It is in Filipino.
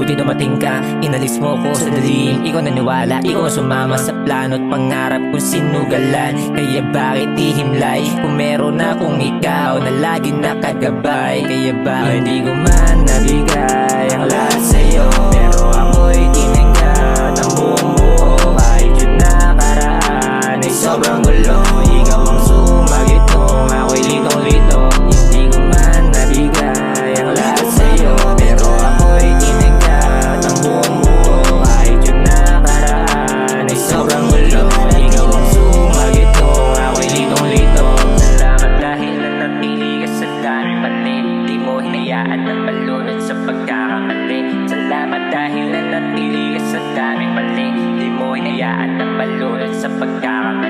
di dumating ka, inalis mo ko sa dalim. Ikaw naniwala, ikaw ang sumama sa plano at pangarap kong sinugalan. Kaya bakit ihimlay kung meron akong ikaw na lagi nakagabay? Kaya bakit hindi ko man nabigay ang lahat sa'yo, pero ako'y tinanggap ng buong buo. Kahit yun nakaraan ay sobrang gulo, ikaw ang sumagitong ako'y litong-lito. Hindi ko man nabigay ang lahat sa'yo, pero ako'y tinanggap ng buong buo. Kahit yun nakaraan ay sobrang gulo, ikaw ang sumagitong ako'y litong-lito. Salamat dahil nanatili ka sa daming mali, di mo hinayaan na malunod sa pagkakamali. Salamat dahil nanatili ka sa daming mali, di mo hinayaan na malunod sa pagkakamali.